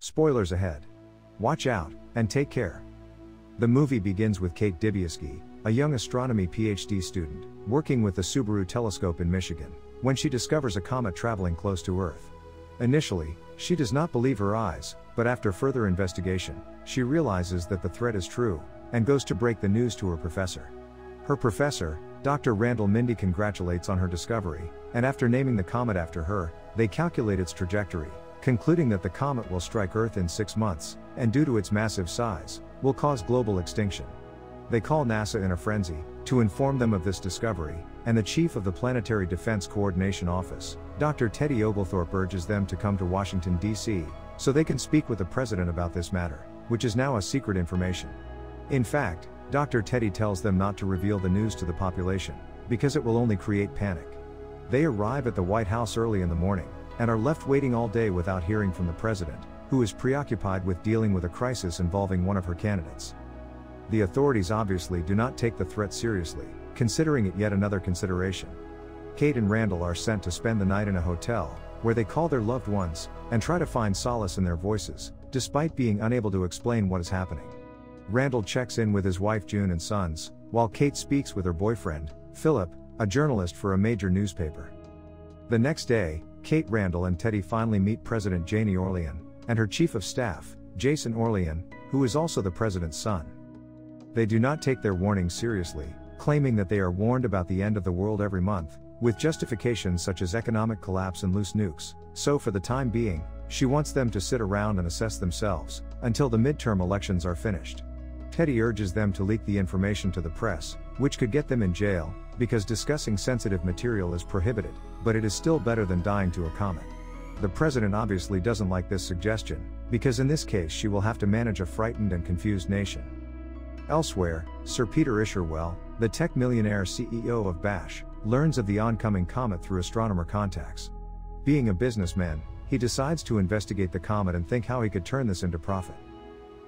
Spoilers ahead. Watch out, and take care. The movie begins with Kate Dibiewski, a young astronomy PhD student, working with the Subaru telescope in Michigan, when she discovers a comet traveling close to Earth. Initially, she does not believe her eyes, but after further investigation, she realizes that the threat is true, and goes to break the news to her professor. Her professor, Dr. Randall Mindy, congratulates on her discovery, and after naming the comet after her, they calculate its trajectory, concluding that the comet will strike Earth in 6 months, and due to its massive size, will cause global extinction. They call NASA in a frenzy, to inform them of this discovery, and the chief of the Planetary Defense Coordination Office, Dr. Teddy Oglethorpe, urges them to come to Washington, D.C., so they can speak with the president about this matter, which is now a secret information. In fact, Dr. Teddy tells them not to reveal the news to the population, because it will only create panic. They arrive at the White House early in the morning, and are left waiting all day without hearing from the president, who is preoccupied with dealing with a crisis involving one of her candidates. The authorities obviously do not take the threat seriously, considering it yet another consideration. Kate and Randall are sent to spend the night in a hotel, where they call their loved ones, and try to find solace in their voices, despite being unable to explain what is happening. Randall checks in with his wife June and sons, while Kate speaks with her boyfriend, Philip, a journalist for a major newspaper. The next day, Kate, Randall and Teddy finally meet President Janie Orlean, and her chief of staff, Jason Orlean, who is also the president's son. They do not take their warnings seriously, claiming that they are warned about the end of the world every month, with justifications such as economic collapse and loose nukes, so for the time being, she wants them to sit around and assess themselves, until the midterm elections are finished. Teddy urges them to leak the information to the press, which could get them in jail, because discussing sensitive material is prohibited, but it is still better than dying to a comet. The president obviously doesn't like this suggestion, because in this case she will have to manage a frightened and confused nation. Elsewhere, Sir Peter Isherwell, the tech millionaire CEO of Bash, learns of the oncoming comet through astronomer contacts. Being a businessman, he decides to investigate the comet and think how he could turn this into profit.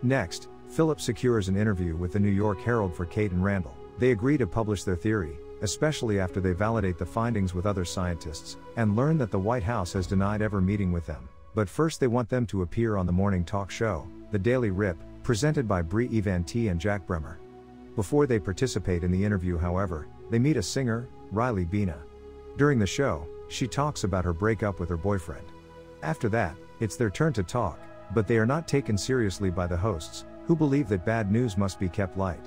Next, Philip secures an interview with the New York Herald for Kate and Randall. They agree to publish their theory, especially after they validate the findings with other scientists, and learn that the White House has denied ever meeting with them. But first they want them to appear on the morning talk show, The Daily Rip, presented by Brie Evanti and Jack Bremer. Before they participate in the interview, however, they meet a singer, Riley Bina. During the show, she talks about her breakup with her boyfriend. After that, it's their turn to talk, but they are not taken seriously by the hosts, who believe that bad news must be kept light.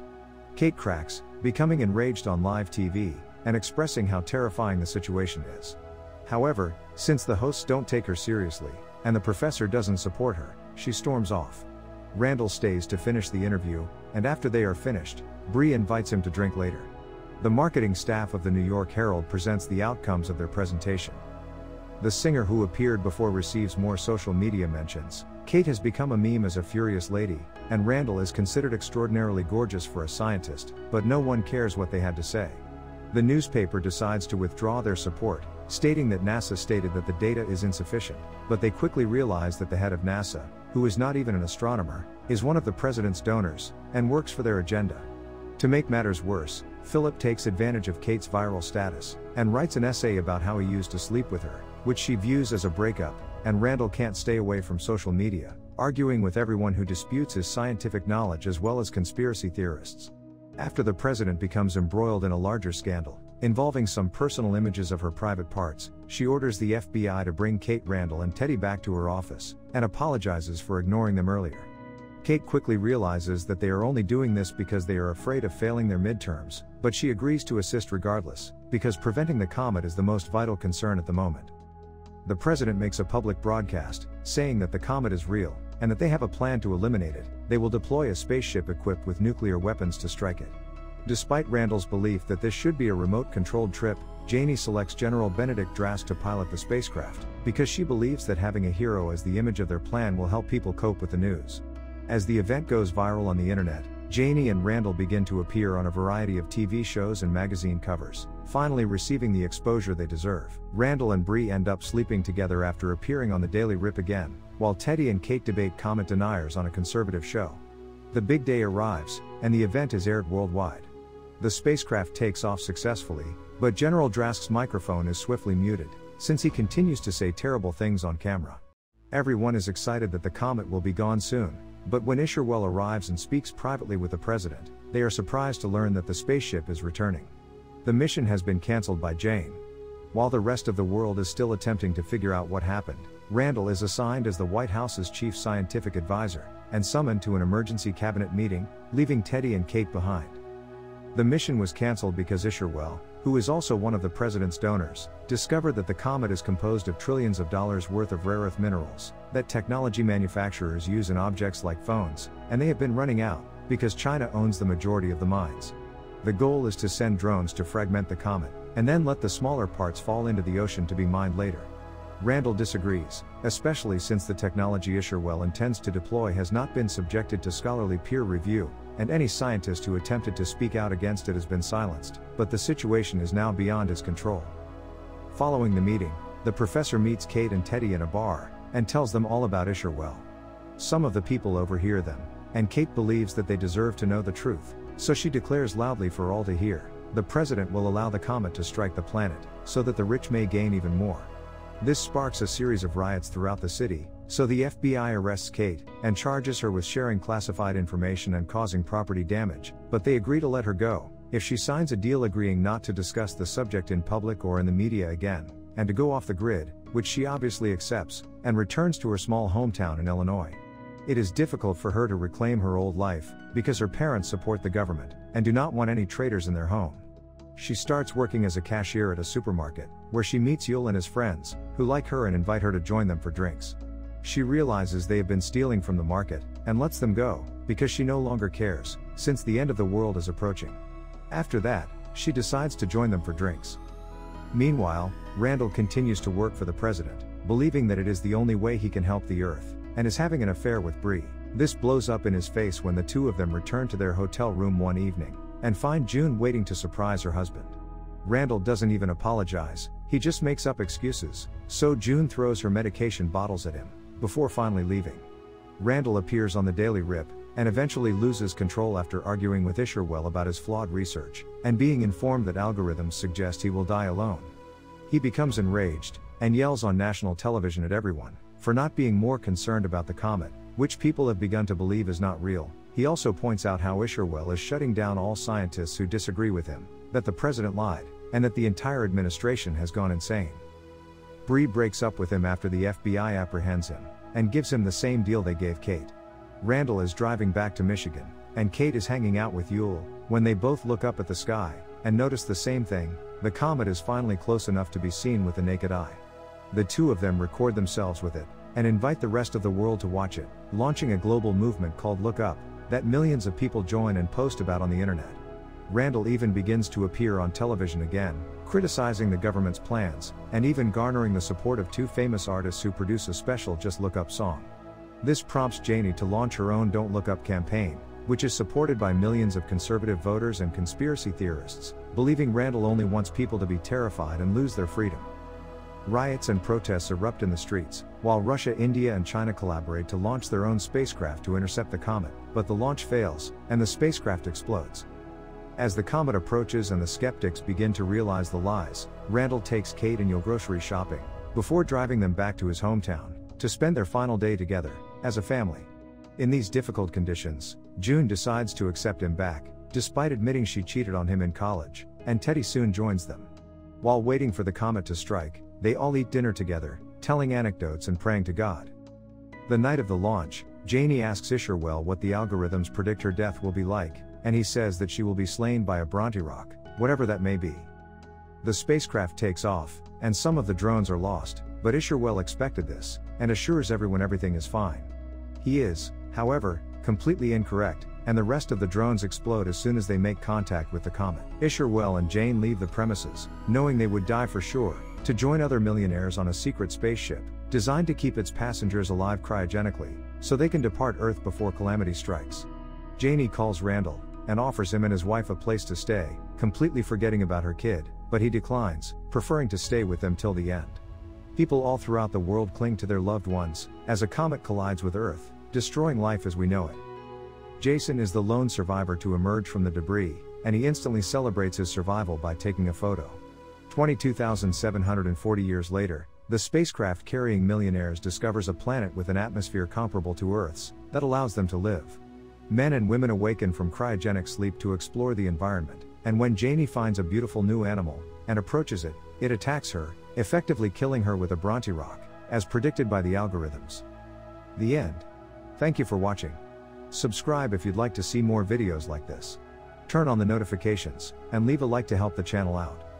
Kate cracks, becoming enraged on live TV, and expressing how terrifying the situation is. However, since the hosts don't take her seriously, and the professor doesn't support her, she storms off. Randall stays to finish the interview, and after they are finished, Brie invites him to drink later. The marketing staff of the New York Herald presents the outcomes of their presentation. The singer who appeared before receives more social media mentions. Kate has become a meme as a furious lady, and Randall is considered extraordinarily gorgeous for a scientist, but no one cares what they had to say. The newspaper decides to withdraw their support, stating that NASA stated that the data is insufficient, but they quickly realize that the head of NASA, who is not even an astronomer, is one of the president's donors, and works for their agenda. To make matters worse, Philip takes advantage of Kate's viral status, and writes an essay about how he used to sleep with her, which she views as a breakup, and Randall can't stay away from social media, arguing with everyone who disputes his scientific knowledge as well as conspiracy theorists. After the president becomes embroiled in a larger scandal, involving some personal images of her private parts, she orders the FBI to bring Kate, Randall and Teddy back to her office, and apologizes for ignoring them earlier. Kate quickly realizes that they are only doing this because they are afraid of failing their midterms, but she agrees to assist regardless, because preventing the comet is the most vital concern at the moment. The president makes a public broadcast, saying that the comet is real, and that they have a plan to eliminate it. They will deploy a spaceship equipped with nuclear weapons to strike it. Despite Randall's belief that this should be a remote-controlled trip, Janie selects General Benedict Drask to pilot the spacecraft, because she believes that having a hero as the image of their plan will help people cope with the news. As the event goes viral on the internet, Janie and Randall begin to appear on a variety of TV shows and magazine covers, finally receiving the exposure they deserve. Randall and Brie end up sleeping together after appearing on The Daily Rip again, while Teddy and Kate debate comet deniers on a conservative show. The big day arrives, and the event is aired worldwide. The spacecraft takes off successfully, but General Drask's microphone is swiftly muted, since he continues to say terrible things on camera. Everyone is excited that the comet will be gone soon, but when Isherwell arrives and speaks privately with the president, they are surprised to learn that the spaceship is returning. The mission has been cancelled by Jane. While the rest of the world is still attempting to figure out what happened, Randall is assigned as the White House's chief scientific advisor, and summoned to an emergency cabinet meeting, leaving Teddy and Kate behind. The mission was cancelled because Isherwell, who is also one of the president's donors, discovered that the comet is composed of trillions of dollars worth of rare earth minerals that technology manufacturers use in objects like phones, and they have been running out because China owns the majority of the mines. The goal is to send drones to fragment the comet, and then let the smaller parts fall into the ocean to be mined later. Randall disagrees, especially since the technology Isherwell intends to deploy has not been subjected to scholarly peer review, and any scientist who attempted to speak out against it has been silenced, but the situation is now beyond his control. Following the meeting, the professor meets Kate and Teddy in a bar, and tells them all about Isherwell. Some of the people overhear them, and Kate believes that they deserve to know the truth, so she declares loudly for all to hear, the president will allow the comet to strike the planet, so that the rich may gain even more. This sparks a series of riots throughout the city, so the FBI arrests Kate, and charges her with sharing classified information and causing property damage, but they agree to let her go, if she signs a deal agreeing not to discuss the subject in public or in the media again, and to go off the grid, which she obviously accepts, and returns to her small hometown in Illinois. It is difficult for her to reclaim her old life, because her parents support the government, and do not want any traitors in their home. She starts working as a cashier at a supermarket, where she meets Yul and his friends, who like her and invite her to join them for drinks. She realizes they have been stealing from the market, and lets them go, because she no longer cares, since the end of the world is approaching. After that, she decides to join them for drinks. Meanwhile, Randall continues to work for the president, believing that it is the only way he can help the Earth, and is having an affair with Bree. This blows up in his face when the two of them return to their hotel room one evening, and find June waiting to surprise her husband. Randall doesn't even apologize, he just makes up excuses, so June throws her medication bottles at him, before finally leaving. Randall appears on the Daily Rip, and eventually loses control after arguing with Isherwell about his flawed research, and being informed that algorithms suggest he will die alone. He becomes enraged, and yells on national television at everyone, for not being more concerned about the comet, which people have begun to believe is not real. He also points out how Isherwell is shutting down all scientists who disagree with him, that the president lied, and that the entire administration has gone insane. Bree breaks up with him after the FBI apprehends him, and gives him the same deal they gave Kate. Randall is driving back to Michigan, and Kate is hanging out with Yul, when they both look up at the sky, and notice the same thing, the comet is finally close enough to be seen with the naked eye. The two of them record themselves with it, and invite the rest of the world to watch it, launching a global movement called Look Up, that millions of people join and post about on the internet. Randall even begins to appear on television again, criticizing the government's plans, and even garnering the support of two famous artists who produce a special Just Look Up song. This prompts Janie to launch her own Don't Look Up campaign, which is supported by millions of conservative voters and conspiracy theorists, believing Randall only wants people to be terrified and lose their freedom. Riots and protests erupt in the streets, while Russia, India and China collaborate to launch their own spacecraft to intercept the comet, but the launch fails, and the spacecraft explodes. As the comet approaches and the skeptics begin to realize the lies, Randall takes Kate and Yul grocery shopping, before driving them back to his hometown, to spend their final day together, as a family. In these difficult conditions, June decides to accept him back, despite admitting she cheated on him in college, and Teddy soon joins them. While waiting for the comet to strike, they all eat dinner together, telling anecdotes and praying to God. The night of the launch, Janie asks Isherwell what the algorithms predict her death will be like, and he says that she will be slain by a Bronte rock, whatever that may be. The spacecraft takes off, and some of the drones are lost, but Isherwell expected this, and assures everyone everything is fine. He is, however, completely incorrect, and the rest of the drones explode as soon as they make contact with the comet. Isherwell and Jane leave the premises, knowing they would die for sure, to join other millionaires on a secret spaceship, designed to keep its passengers alive cryogenically, so they can depart Earth before calamity strikes. Janie calls Randall, and offers him and his wife a place to stay, completely forgetting about her kid, but he declines, preferring to stay with them till the end. People all throughout the world cling to their loved ones, as a comet collides with Earth, destroying life as we know it. Jason is the lone survivor to emerge from the debris, and he instantly celebrates his survival by taking a photo. 22,740 years later, The spacecraft carrying millionaires discovers a planet with an atmosphere comparable to Earth's, that allows them to live. Men and women awaken from cryogenic sleep to explore the environment, and when Janie finds a beautiful new animal, and approaches it, it attacks her, effectively killing her with a Bronte rock, as predicted by the algorithms. The end. Thank you for watching. Subscribe if you'd like to see more videos like this. Turn on the notifications, and leave a like to help the channel out.